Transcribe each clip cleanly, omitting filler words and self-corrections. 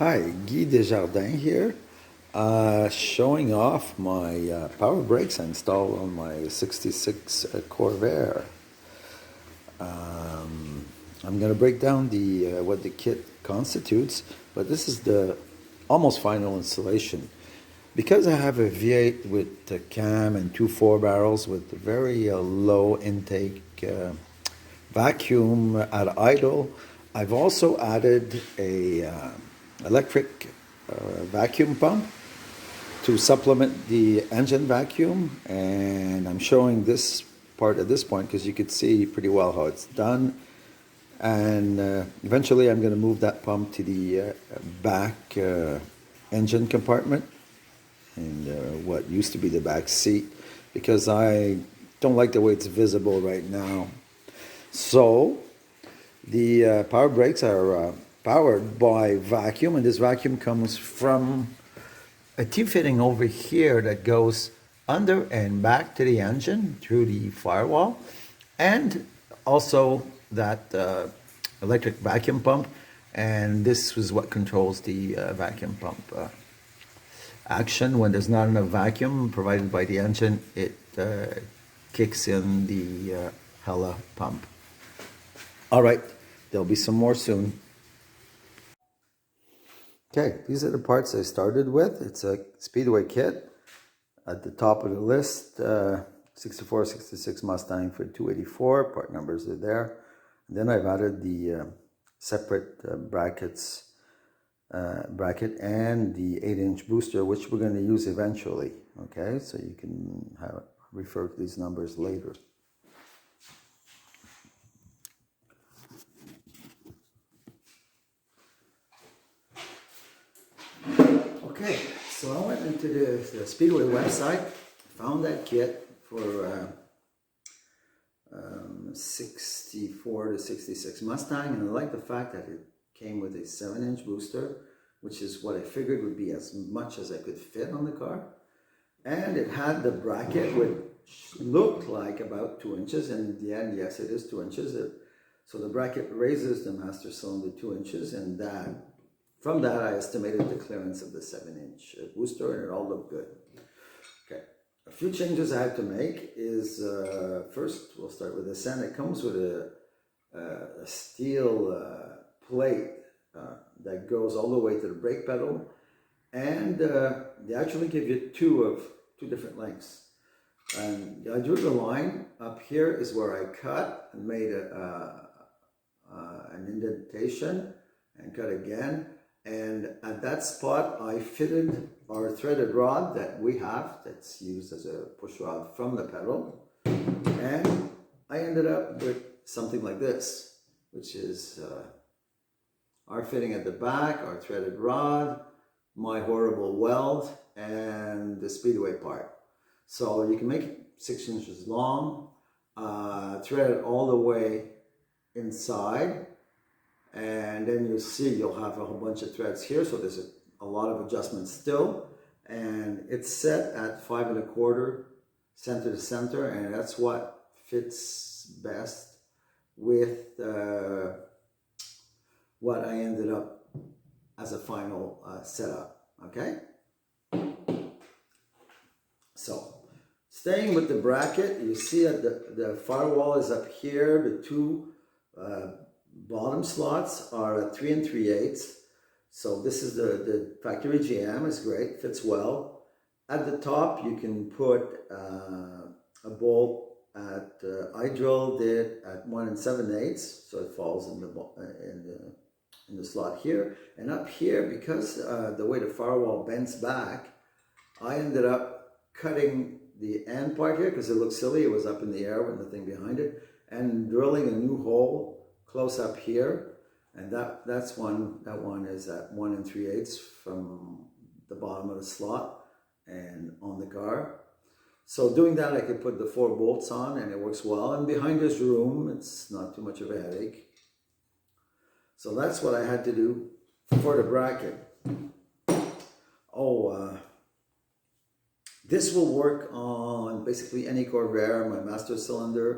Hi, Guy Desjardins here, showing off my power brakes I installed on my 66 Corvair. I'm going to break down the what the kit constitutes, but this is the almost final installation. Because I have a V8 with a cam and two 4 barrels with very low intake vacuum at idle, I've also added a electric vacuum pump to supplement the engine vacuum, and I'm showing this part at this point because you could see pretty well how it's done. And eventually I'm going to move that pump to the back engine compartment and what used to be the back seat, because I don't like the way it's visible right now. So the power brakes are powered by vacuum, and this vacuum comes from a T-fitting over here that goes under and back to the engine through the firewall, and also that electric vacuum pump, and this is what controls the vacuum pump action. When there's not enough vacuum provided by the engine, it kicks in the Hella pump. All right, there'll be some more soon. Okay, these are the parts I started with. It's a speedway kit. At the top of the list, 64, 66 Mustang for 284, part numbers are there. And then I've added the separate bracket and the 8-inch booster, which we're going to use eventually. Okay, so you can refer to these numbers later. Okay, so I went into the Speedway website, found that kit for 64 to 66 Mustang, and I like the fact that it came with a 7-inch booster, which is what I figured would be as much as I could fit on the car. And it had the bracket, which looked like about 2 inches, and in the end, yes, it is 2 inches. So the bracket raises the master cylinder 2 inches, and from that, I estimated the clearance of the 7-inch booster, and it all looked good. Okay, a few changes I had to make is, first, we'll start with the sand. It comes with a steel plate that goes all the way to the brake pedal, and they actually give you two different lengths. And I drew the line. Up here is where I cut and made an indentation and cut again. And at that spot, I fitted our threaded rod that we have, that's used as a push rod from the pedal. And I ended up with something like this, which is our fitting at the back, our threaded rod, my horrible weld, and the speedway part. So you can make it 6 inches long, thread it all the way inside, and then you'll see you'll have a whole bunch of threads here, so there's a lot of adjustments still, and it's set at 5 1/4 center to center, and that's what fits best with what I ended up as a final setup. Okay, so staying with the bracket, you see that the firewall is up here. The two bottom slots are 3 3/8. So this is the factory GM, is great, fits well. At the top you can put a bolt at, I drilled it at 1 7/8, so it falls in the slot here. And up here, because the way the firewall bends back, I ended up cutting the end part here because it looked silly. It was up in the air with nothing behind it, and drilling a new hole close up here, and that one is at 1 3/8 from the bottom of the slot and on the car. So doing that, I could put the 4 bolts on, and it works well. And behind this room, it's not too much of a headache. So that's what I had to do for the bracket. This will work on basically any Corvair. My master cylinder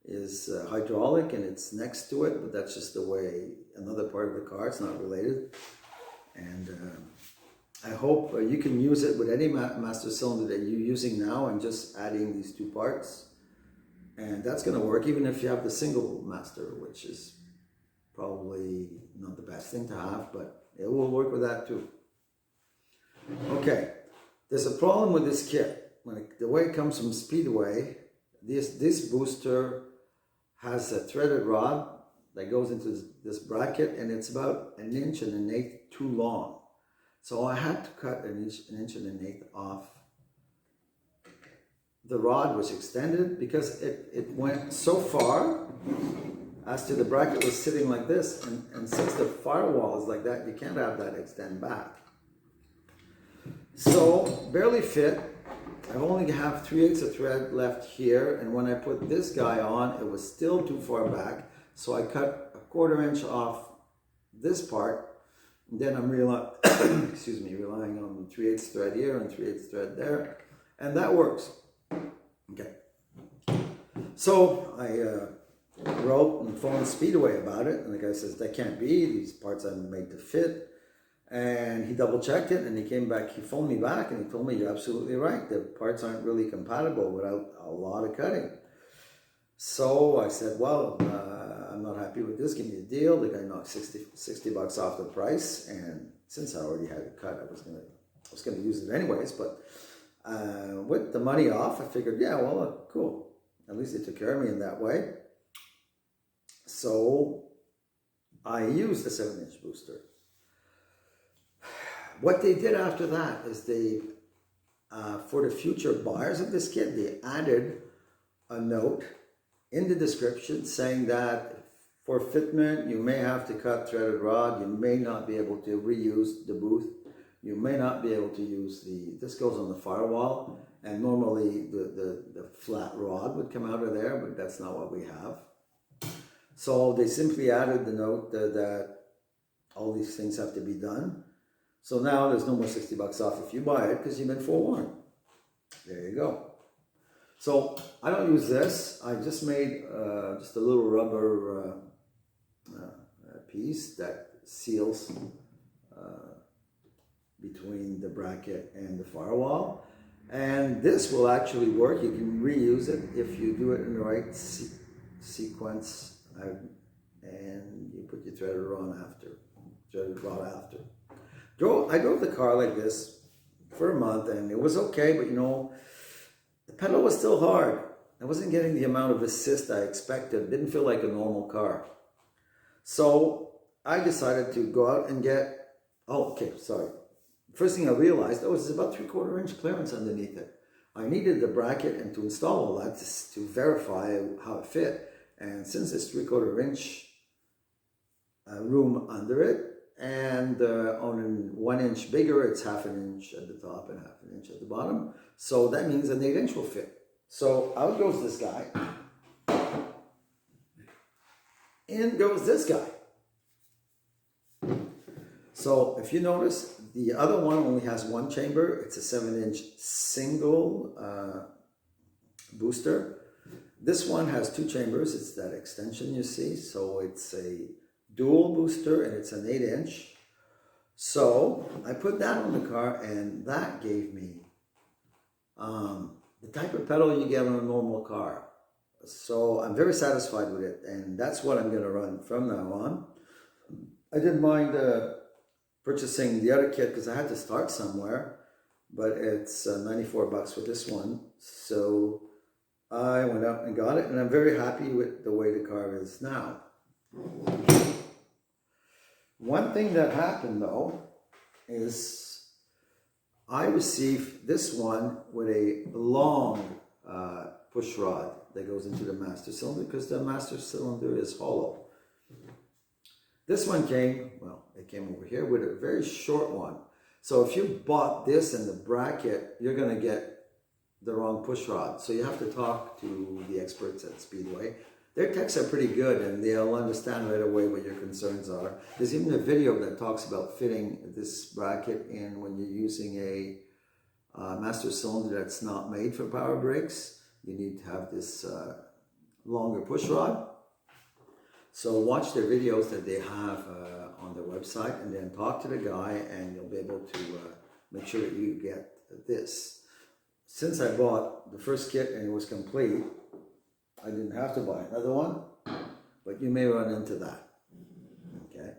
is hydraulic and it's next to it, but that's just the way, another part of the car, it's not related. And I hope you can use it with any master cylinder that you're using now and just adding these two parts. And that's going to work even if you have the single master, which is probably not the best thing to have, but it will work with that too. Okay, there's a problem with this kit. The way it comes from Speedway, this booster has a threaded rod that goes into this bracket, and it's about 1 1/8 inches too long. So I had to cut 1 1/8 inches off. The rod was extended because it went so far as to the bracket was sitting like this, and since the firewall is like that, you can't have that extend back. So barely fit. I only have 3/8 of thread left here, and when I put this guy on, it was still too far back. So I cut 1/4 inch off this part. And then I'm relying on 3/8 thread here and 3/8 thread there, and that works. Okay. So I wrote and phoned Speedway about it, and the guy says that can't be. These parts aren't made to fit. And he double checked it, and he came back. He phoned me back, and he told me, "You're absolutely right. The parts aren't really compatible without a lot of cutting." So I said, "Well, I'm not happy with this. Give me a deal." The guy knocked $60 off the price, and since I already had it cut, I was gonna use it anyways. But with the money off, I figured, yeah, well, cool. At least they took care of me in that way. So I used the 7-inch booster. What they did after that is they, for the future buyers of this kit, they added a note in the description saying that for fitment, you may have to cut threaded rod. You may not be able to reuse the booth. You may not be able to use this goes on the firewall, and normally the flat rod would come out of there, but that's not what we have. So they simply added the note that all these things have to be done. So now there's no more $60 off if you buy it because you've been forewarned. There you go. So I don't use this. I just made just a little rubber piece that seals between the bracket and the firewall. And this will actually work. You can reuse it if you do it in the right sequence, and you put your threaded rod after. I drove the car like this for a month, and it was okay, but the pedal was still hard. I wasn't getting the amount of assist I expected. It didn't feel like a normal car. So I decided to go out and get, First thing I realized, it's about 3/4 inch clearance underneath it. I needed the bracket and to install all that to verify how it fit. And since it's 3/4 inch room under it, and on 1 inch bigger, it's 1/2 inch at the top and 1/2 inch at the bottom. So that means an 8 inch will fit. So out goes this guy. In goes this guy. So if you notice, the other one only has one chamber. It's a 7-inch single booster. This one has 2 chambers. It's that extension you see. So it's a dual booster, and it's an 8 inch. So I put that on the car, and that gave me the type of pedal you get on a normal car. So I'm very satisfied with it, and that's what I'm going to run from now on. I didn't mind purchasing the other kit because I had to start somewhere, but it's $94 for this one. So I went out and got it, and I'm very happy with the way the car is now. One thing that happened though is I received this one with a long push rod that goes into the master cylinder because the master cylinder is hollow. This one it came over here with a very short one. So if you bought this in the bracket, you're going to get the wrong push rod. So you have to talk to the experts at Speedway. Their techs are pretty good, and they'll understand right away what your concerns are. There's even a video that talks about fitting this bracket in when you're using a master cylinder that's not made for power brakes. You need to have this longer push rod. So watch their videos that they have on their website, and then talk to the guy, and you'll be able to make sure that you get this. Since I bought the first kit and it was complete, I didn't have to buy another one, but you may run into that. Okay.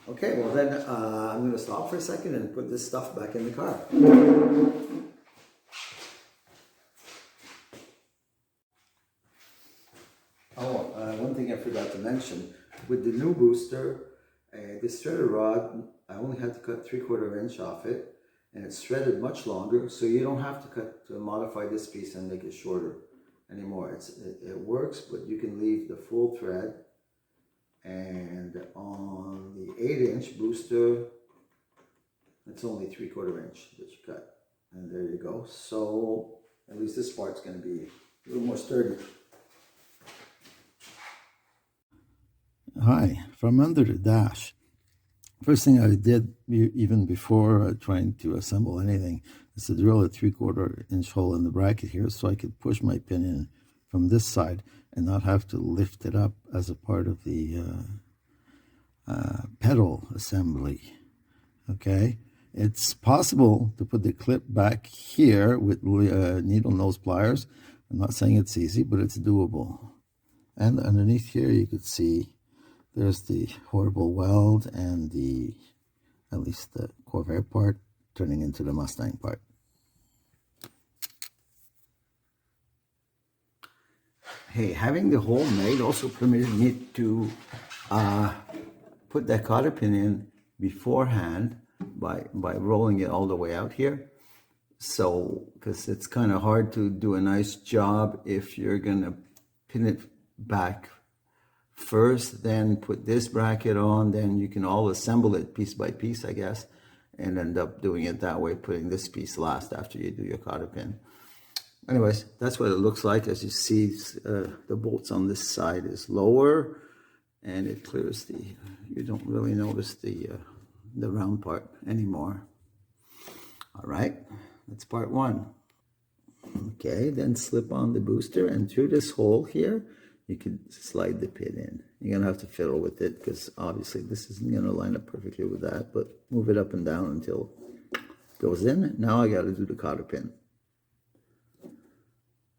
Okay, well then I'm going to stop for a second and put this stuff back in the car. One thing I forgot to mention, with the new booster, this threaded rod, I only had to cut 3/4 inch off it, and it's threaded much longer, so you don't have to modify this piece and make it shorter anymore. It works, but you can leave the full thread. And on the 8-inch booster, it's only 3/4 inch that you cut. And there you go. So at least this part's going to be a little more sturdy. Hi, from under the dash. First thing I did, even before trying to assemble anything, is to drill a 3/4 inch hole in the bracket here so I could push my pin in from this side and not have to lift it up as a part of the pedal assembly. Okay, it's possible to put the clip back here with needle nose pliers. I'm not saying it's easy, but it's doable. And underneath here you could see there's the horrible weld and at least the Corvair part turning into the Mustang part. Hey, having the hole made also permitted me to put that cotter pin in beforehand by rolling it all the way out here. So, because it's kind of hard to do a nice job if you're gonna pin it back first, then put this bracket on, then you can all assemble it piece by piece, I guess, and end up doing it that way, putting this piece last after you do your cotter pin. Anyways, that's what it looks like. As you see, the bolts on this side is lower, and it clears you don't really notice the round part anymore. All right, that's part one. Okay, then slip on the booster, and through this hole here, you can slide the pin in. You're gonna have to fiddle with it because obviously this isn't gonna line up perfectly with that, but move it up and down until it goes in. Now I gotta do the cotter pin.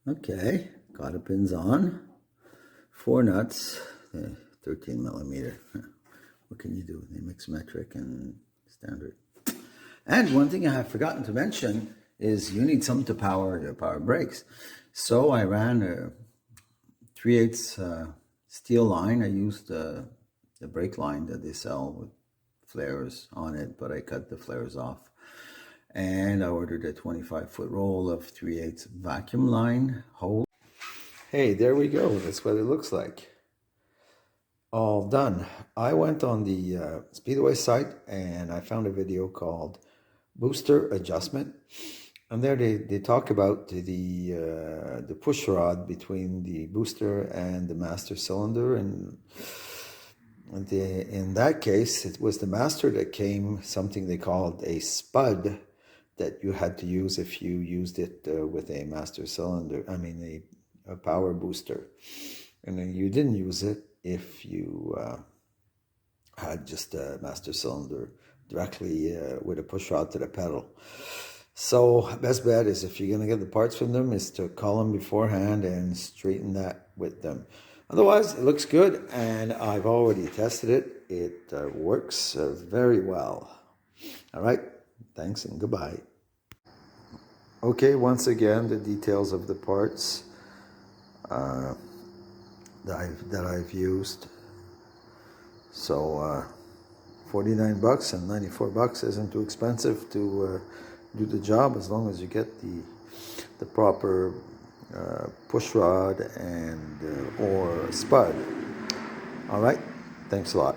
Okay, cotter pin's on. 4 nuts, 13 millimeter. What can you do? They mix metric and standard. And one thing I have forgotten to mention is you need something to power the power brakes. So I ran a 3/8 steel line. I used the brake line that they sell with flares on it, but I cut the flares off. And I ordered a 25-foot roll of 3/8 vacuum line hose. Hey, there we go. That's what it looks like. All done. I went on the Speedway site and I found a video called Booster Adjustment. And there they talk about the push rod between the booster and the master cylinder. And in that case, it was the master that came something they called a spud that you had to use if you used it with a master cylinder, a power booster. And then you didn't use it if you had just a master cylinder directly with a push rod to the pedal. So best bet is if you're going to get the parts from them is to call them beforehand and straighten that with them. Otherwise, it looks good, and I've already tested it. It works very well. All right, thanks and goodbye. Okay, once again, the details of the parts that I've used. So 49 bucks and 94 bucks isn't too expensive to do the job, as long as you get the proper push rod and or spud. All right, thanks a lot.